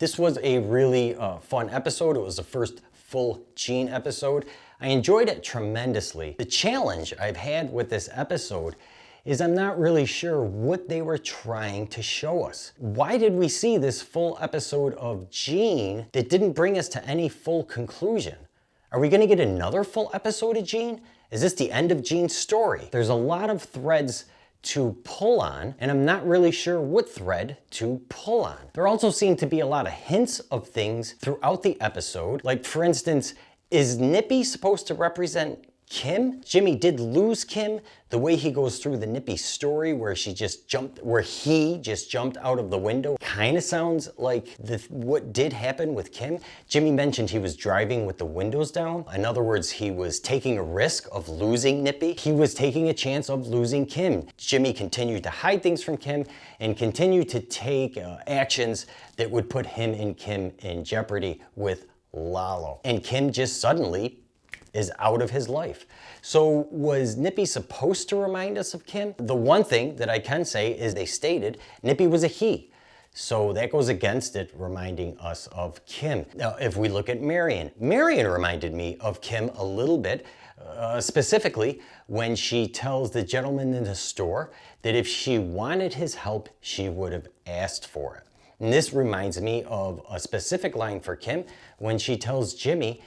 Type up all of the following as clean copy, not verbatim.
This was a really fun episode. It was the first full Gene episode. I enjoyed it tremendously. The challenge I've had with this episode is I'm not really sure what they were trying to show us. Why did we see this full episode of Gene that didn't bring us to any full conclusion? Are we gonna get another full episode of Gene? Is this the end of Gene's story? There's a lot of threads to pull on, and I'm not really sure what thread to pull on. There also seem to be a lot of hints of things throughout the episode. Like, for instance, is Nippy supposed to represent Kim? Jimmy did lose Kim. The way he goes through the Nippy story where he just jumped out of the window kind of sounds like what did happen with Kim. Jimmy mentioned he was driving with the windows down. In other words, he was taking a risk of losing Nippy. He was taking a chance of losing Kim. Jimmy continued to hide things from Kim and continued to take actions that would put him and Kim in jeopardy with Lalo. And Kim just suddenly is out of his life. So was Nippy supposed to remind us of Kim? The one thing that I can say is they stated Nippy was a he. So that goes against it reminding us of Kim. Now, if we look at Marion reminded me of Kim a little bit, specifically when she tells the gentleman in the store that if she wanted his help, she would have asked for it. And this reminds me of a specific line for Kim when she tells Jimmy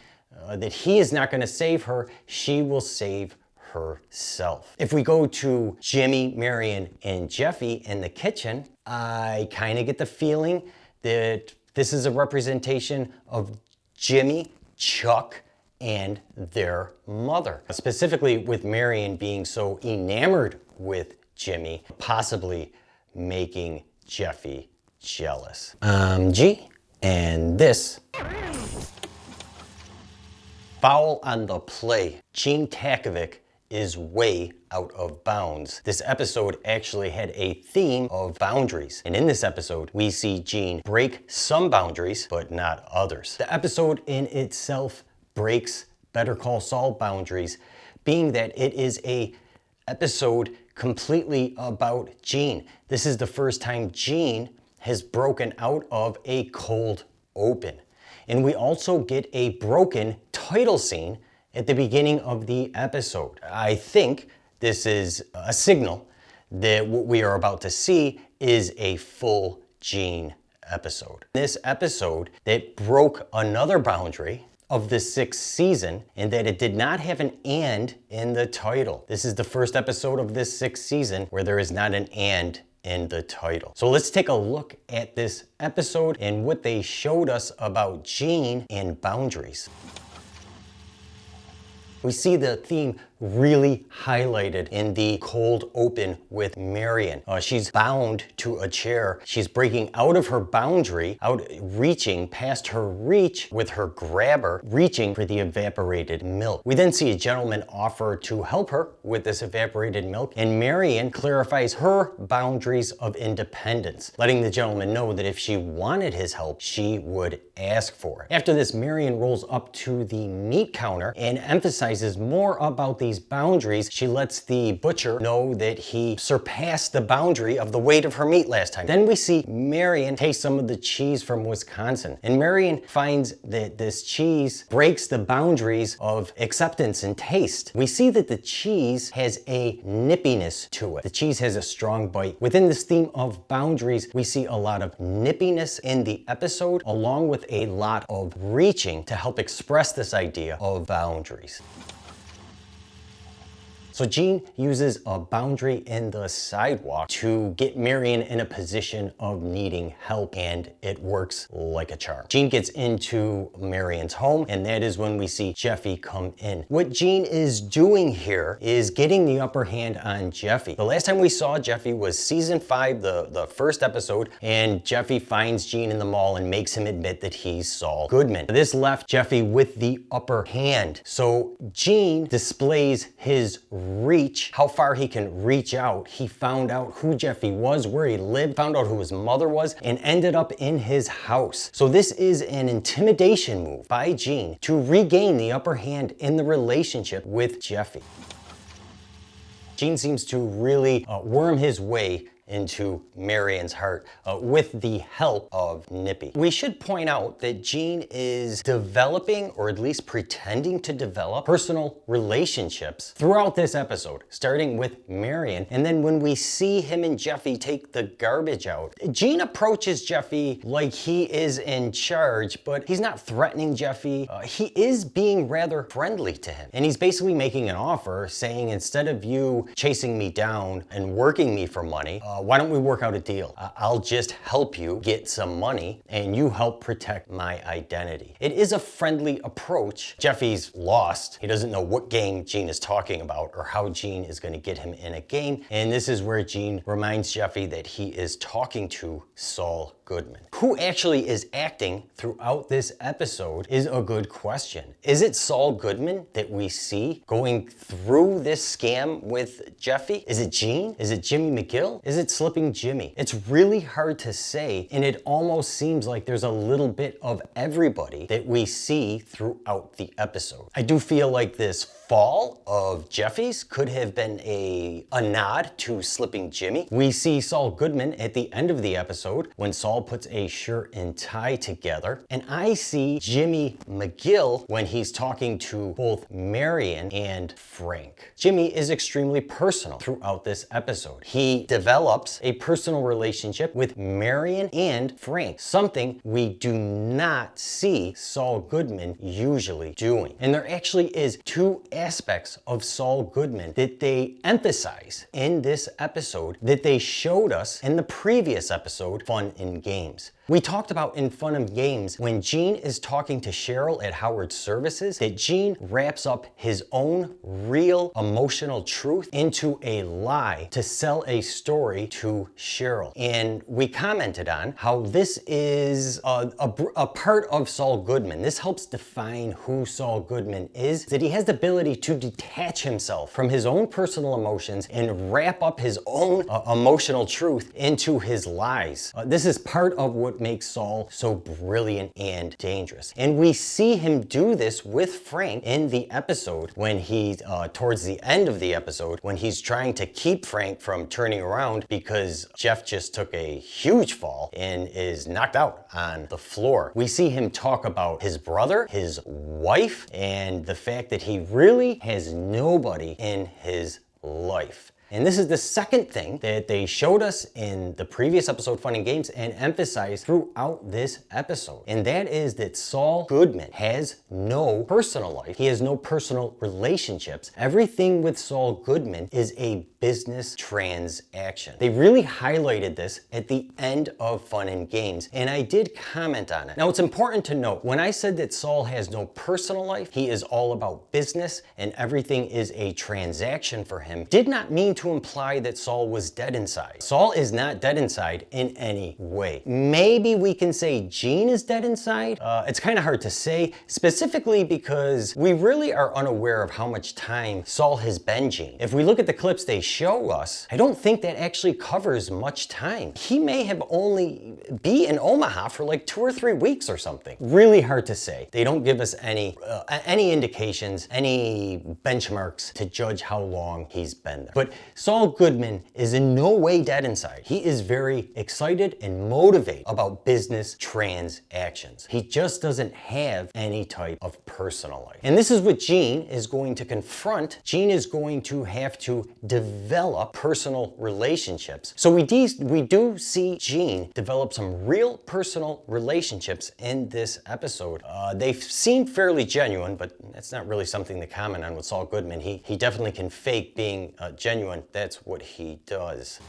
that he is not going to save her, she will save herself. If we go to Jimmy, Marion, and Jeffy in the kitchen, I kind of get the feeling that this is a representation of Jimmy, Chuck, and their mother. Specifically with Marion being so enamored with Jimmy, possibly making Jeffy jealous. G, and this. Foul on the play. Gene Takovic is way out of bounds. This episode actually had a theme of boundaries. And in this episode, we see Gene break some boundaries, but not others. The episode in itself breaks Better Call Saul boundaries, being that it is a episode completely about Gene. This is the first time Gene has broken out of a cold open. And we also get a broken title scene at the beginning of the episode. I think this is a signal that what we are about to see is a full Gene episode. This episode that broke another boundary of the 6th season, in that it did not have an and in the title. This is the first episode of this 6th season where there is not an and in the title. So let's take a look at this episode and what they showed us about Gene and boundaries. We see the theme really highlighted in the cold open with Marion. She's bound to a chair. She's breaking out of her boundary, reaching past her reach with her grabber, reaching for the evaporated milk. We then see a gentleman offer to help her with this evaporated milk, and Marion clarifies her boundaries of independence, letting the gentleman know that if she wanted his help, she would ask for it. After this, Marion rolls up to the meat counter and emphasizes more about these boundaries. She lets the butcher know that he surpassed the boundary of the weight of her meat last time. Then we see Marion taste some of the cheese from Wisconsin, and Marion finds that this cheese breaks the boundaries of acceptance and taste. We see that the cheese has a nippiness to it. The cheese has a strong bite. Within this theme of boundaries, we see a lot of nippiness in the episode, along with a lot of reaching to help express this idea of boundaries. So Gene uses a boundary in the sidewalk to get Marion in a position of needing help, and it works like a charm. Gene gets into Marion's home, and that is when we see Jeffy come in. What Gene is doing here is getting the upper hand on Jeffy. The last time we saw Jeffy was season 5, the first episode, and Jeffy finds Gene in the mall and makes him admit that he's Saul Goodman. This left Jeffy with the upper hand. So Gene displays his reach, how far he can reach out. He found out who Jeffy was, where he lived, found out who his mother was, and ended up in his house. So this is an intimidation move by Gene to regain the upper hand in the relationship with Jeffy. Gene seems to really worm his way into Marion's heart with the help of Nippy. We should point out that Gene is developing, or at least pretending to develop, personal relationships throughout this episode, starting with Marion. And then when we see him and Jeffy take the garbage out, Gene approaches Jeffy like he is in charge, but he's not threatening Jeffy. He is being rather friendly to him. And he's basically making an offer saying, instead of you chasing me down and working me for money, why don't we work out a deal? I'll just help you get some money and you help protect my identity. It is a friendly approach. Jeffy's lost. He doesn't know what game Gene is talking about or how Gene is going to get him in a game. And this is where Gene reminds Jeffy that he is talking to Saul Goodman. Who actually is acting throughout this episode is a good question. Is it Saul Goodman that we see going through this scam with Jeffy? Is it Gene? Is it Jimmy McGill? Is it Slipping Jimmy? It's really hard to say, and it almost seems like there's a little bit of everybody that we see throughout the episode. I do feel like this fall of Jeffy's could have been a nod to Slipping Jimmy. We see Saul Goodman at the end of the episode when Saul puts a shirt and tie together, and I see Jimmy McGill when he's talking to both Marion and Frank. Jimmy is extremely personal throughout this episode. He develops a personal relationship with Marion and Frank, something we do not see Saul Goodman usually doing. And there actually is two aspects of Saul Goodman that they emphasize in this episode that they showed us in the previous episode, Fun and Games. We talked about in Fun and Games when Gene is talking to Cheryl at Howard Services that Gene wraps up his own real emotional truth into a lie to sell a story to Cheryl. And we commented on how this is a part of Saul Goodman. This helps define who Saul Goodman is, that he has the ability to detach himself from his own personal emotions and wrap up his own emotional truth into his lies. This is part of what makes Saul so brilliant and dangerous. And we see him do this with Frank in the episode when he, towards the end of the episode, when he's trying to keep Frank from turning around because Jeff just took a huge fall and is knocked out on the floor. We see him talk about his brother, his wife, and the fact that he really has nobody in his life. And this is the second thing that they showed us in the previous episode, Fun and Games, and emphasized throughout this episode. And that is that Saul Goodman has no personal life. He has no personal relationships. Everything with Saul Goodman is a business transaction. They really highlighted this at the end of Fun and Games, and I did comment on it. Now, it's important to note, when I said that Saul has no personal life, he is all about business and everything is a transaction for him, did not mean to imply that Saul was dead inside. Saul is not dead inside in any way. Maybe we can say Gene is dead inside. It's kind of hard to say, specifically because we really are unaware of how much time Saul has been Gene. If we look at the clips they show us, I don't think that actually covers much time. He may have only be in Omaha for like 2 or 3 weeks or something. Really hard to say. They don't give us any indications, any benchmarks to judge how long he's been there. But Saul Goodman is in no way dead inside. He is very excited and motivated about business transactions. He just doesn't have any type of personal life. And this is what Gene is going to confront. Gene is going to have to develop personal relationships. So we do see Gene develop some real personal relationships in this episode. They seem fairly genuine, but that's not really something to comment on with Saul Goodman. He definitely can fake being genuine. That's what he does.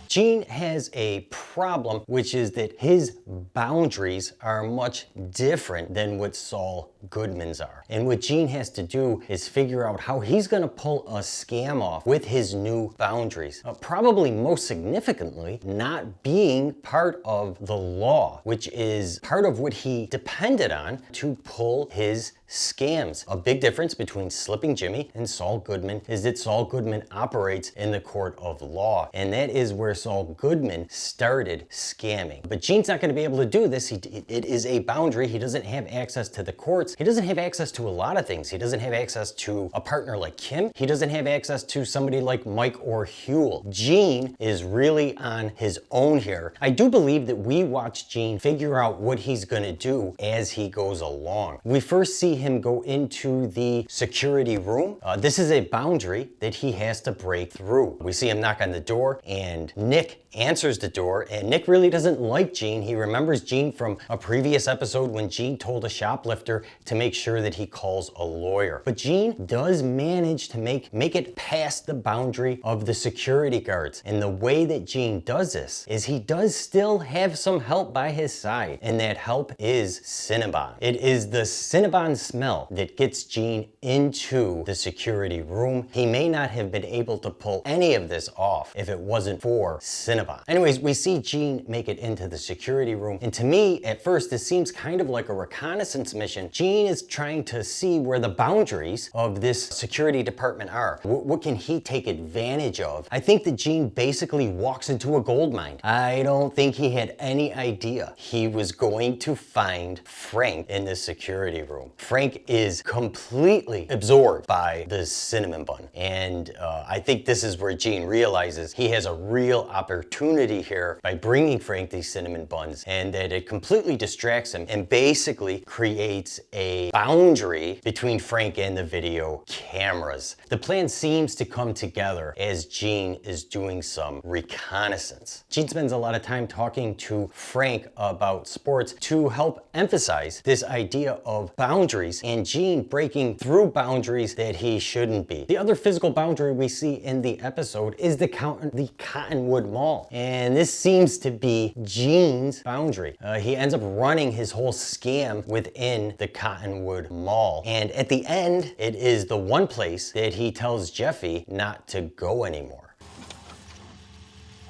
Gene has a problem, which is that his boundaries are much different than what Saul Goodman's are. And what Gene has to do is figure out how he's gonna pull a scam off with his new boundaries. Probably most significantly, not being part of the law, which is part of what he depended on to pull his scams. A big difference between Slipping Jimmy and Saul Goodman is that Saul Goodman operates in the court of law, and that is where Saul Goodman started scamming. But Gene's not going to be able to do this. It is a boundary. He doesn't have access to the courts, He doesn't have access to a lot of things. He doesn't have access to a partner like Kim. He doesn't have access to somebody like Mike or Huel. Gene is really on his own here. I do believe that we watch Gene figure out what he's gonna do as he goes along. We first see him go into the security room. This is a boundary that he has to break through. We see him knock on the door and Nick answers the door, and Nick really doesn't like Gene. He remembers Gene from a previous episode when Gene told a shoplifter to make sure that he calls a lawyer. But Gene does manage to make it past the boundary of the security guards. And the way that Gene does this is he does still have some help by his side, and that help is Cinnabon. It is the Cinnabon smell that gets Gene into the security room. He may not have been able to pull any of this off if it wasn't for Cinnabon. Anyways, we see Gene make it into the security room, and to me, at first, this seems kind of like a reconnaissance mission. Gene is trying to see where the boundaries of this security department are. What can he take advantage of? I think that Gene basically walks into a gold mine. I don't think he had any idea he was going to find Frank in this security room. Frank is completely absorbed by the cinnamon bun, and I think this is where Gene realizes he has a real opportunity here by bringing Frank these cinnamon buns, and that it completely distracts him and basically creates a boundary between Frank and the video cameras. The plan seems to come together as Gene is doing some reconnaissance. Gene spends a lot of time talking to Frank about sports to help emphasize this idea of boundaries and Gene breaking through boundaries that he shouldn't be. The other physical boundary we see in the episode is the Cottonwood Mall. And this seems to be Gene's boundary. He ends up running his whole scam within the Cottonwood Mall. And at the end, it is the one place that he tells Jeffy not to go anymore.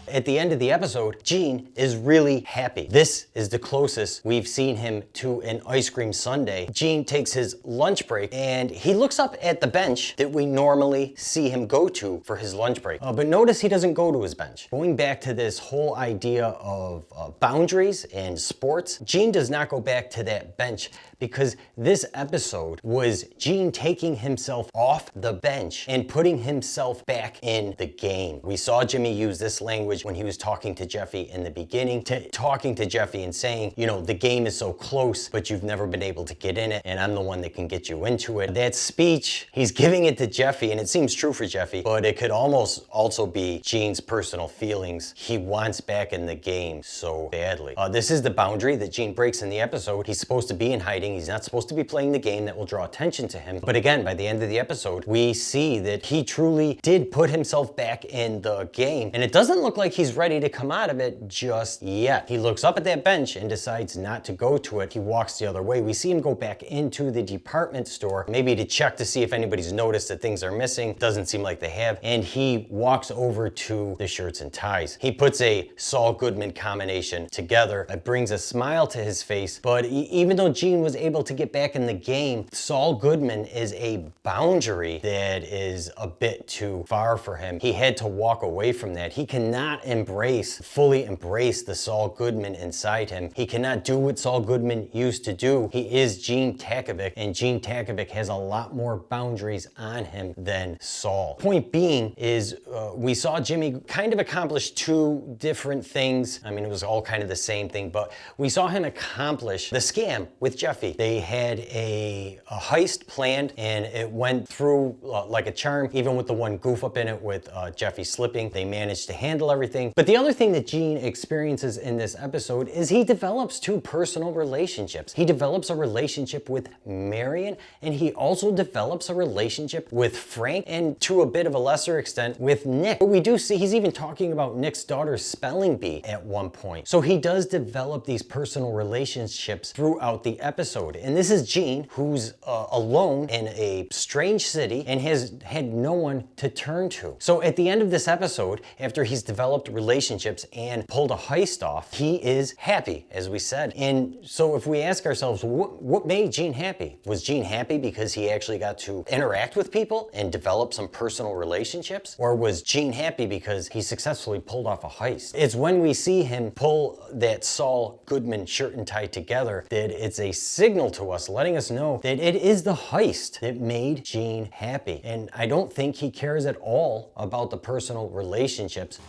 At the end of the episode, Gene is really happy. This is the closest we've seen him to an ice cream sundae. Gene takes his lunch break and he looks up at the bench that we normally see him go to for his lunch break. But notice he doesn't go to his bench. Going back to this whole idea of boundaries and sports, Gene does not go back to that bench because this episode was Gene taking himself off the bench and putting himself back in the game. We saw Jimmy use this language when he was talking to Jeffy in the beginning, talking to Jeffy and saying, you know, the game is so close, but you've never been able to get in it, and I'm the one that can get you into it. That speech, he's giving it to Jeffy, and it seems true for Jeffy, but it could almost also be Gene's personal feelings. He wants back in the game so badly. This is the boundary that Gene breaks in the episode. He's supposed to be in hiding. He's not supposed to be playing the game that will draw attention to him. But again, by the end of the episode, we see that he truly did put himself back in the game, and it doesn't look like he's ready to come out of it just yet. He looks up at that bench and decides not to go to it. He walks the other way. We see him go back into the department store, maybe to check to see if anybody's noticed that things are missing. Doesn't seem like they have. And he walks over to the shirts and ties. He puts a Saul Goodman combination together. It brings a smile to his face. But even though Gene was able to get back in the game, Saul Goodman is a boundary that is a bit too far for him. He had to walk away from that. He cannot fully embrace the Saul Goodman inside him. He cannot do what Saul Goodman used to do. He is Gene Takovic, and Gene Takovic has a lot more boundaries on him than Saul. Point being is we saw Jimmy kind of accomplish two different things. I mean, it was all kind of the same thing, but we saw him accomplish the scam with Jeffy. They had a heist planned, and it went through like a charm, even with the one goof up in it with Jeffy slipping. They managed to handle everything. But the other thing that Gene experiences in this episode is he develops two personal relationships. He develops a relationship with Marion, and he also develops a relationship with Frank, and to a bit of a lesser extent with Nick. But we do see he's even talking about Nick's daughter's spelling bee at one point. So he does develop these personal relationships throughout the episode. And this is Gene, who's alone in a strange city and has had no one to turn to. So at the end of this episode, after he's developed developed relationships and pulled a heist off, he is happy, as we said. And so if we ask ourselves, what made Gene happy? Was Gene happy because he actually got to interact with people and develop some personal relationships? Or was Gene happy because he successfully pulled off a heist? It's when we see him pull that Saul Goodman shirt and tie together that it's a signal to us, letting us know that it is the heist that made Gene happy. And I don't think he cares at all about the personal relationships.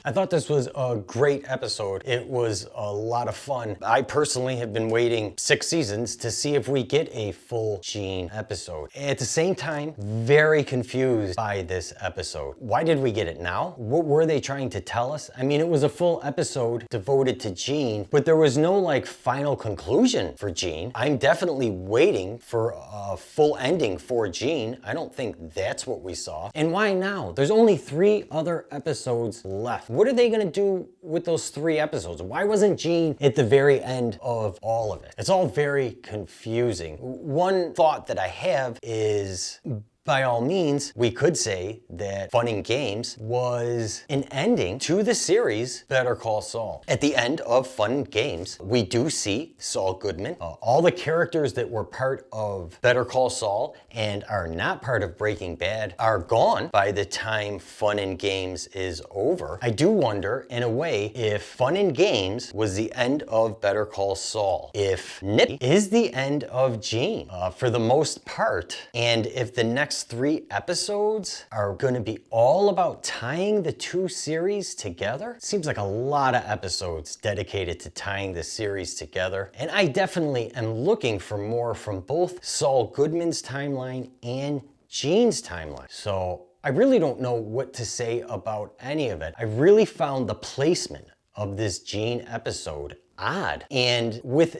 I thought this was a great episode. It was a lot of fun. I personally have been waiting 6 seasons to see if we get a full Gene episode. At the same time, very confused by this episode. Why did we get it now? What were they trying to tell us? I mean, it was a full episode devoted to Gene, but there was no like final conclusion for Gene. I'm definitely waiting for a full ending for Gene. I don't think that's what we saw. And why now? There's only 3 other episodes left. What are they gonna do with those 3 episodes? Why wasn't Gene at the very end of all of it? It's all very confusing. One thought that I have is, by all means, we could say that Fun and Games was an ending to the series Better Call Saul. At the end of Fun and Games, we do see Saul Goodman. All the characters that were part of Better Call Saul and are not part of Breaking Bad are gone by the time Fun and Games is over. I do wonder, in a way, if Fun and Games was the end of Better Call Saul, if Nippy is the end of Gene for the most part, and if the next 3 episodes are going to be all about tying the 2 series together. Seems like a lot of episodes dedicated to tying the series together. And I definitely am looking for more from both Saul Goodman's timeline and Gene's timeline. So I really don't know what to say about any of it. I really found the placement of this Gene episode odd. And with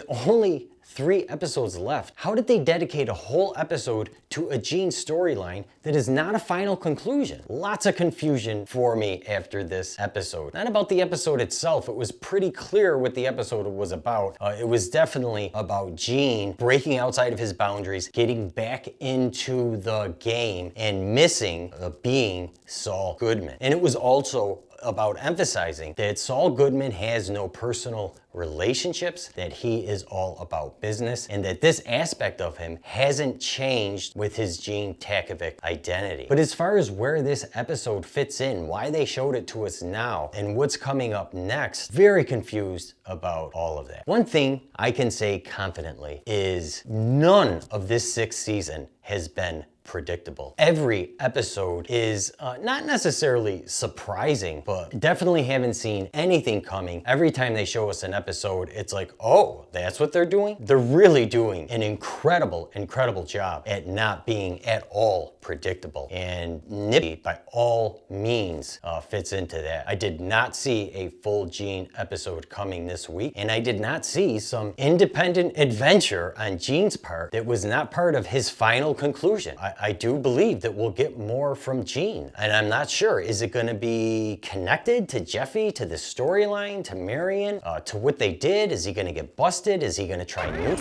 only 3 episodes left, how did they dedicate a whole episode to a Gene storyline that is not a final conclusion? Lots of confusion for me after this episode. Not about the episode itself, it was pretty clear what the episode was about. It was definitely about Gene breaking outside of his boundaries, getting back into the game, and missing being Saul Goodman. And it was also about emphasizing that Saul Goodman has no personal relationships, that he is all about business, and that this aspect of him hasn't changed with his Gene Takovic identity. But as far as where this episode fits in, why they showed it to us now, and what's coming up next, very confused about all of that. One thing I can say confidently is none of this 6th season has been predictable. Every episode is not necessarily surprising, but definitely haven't seen anything coming. Every time they show us an episode, it's like, oh, that's what they're doing? They're really doing an incredible job at not being at all predictable. And Nippy, by all means, fits into that. I did not see a full Gene episode coming this week, and I did not see some independent adventure on Gene's part that was not part of his final conclusion. I do believe that we'll get more from Gene, and I'm not sure, is it going to be connected to Jeffy, to the storyline, to Marion, to what they did? Is he going to get busted? Is he going to try new?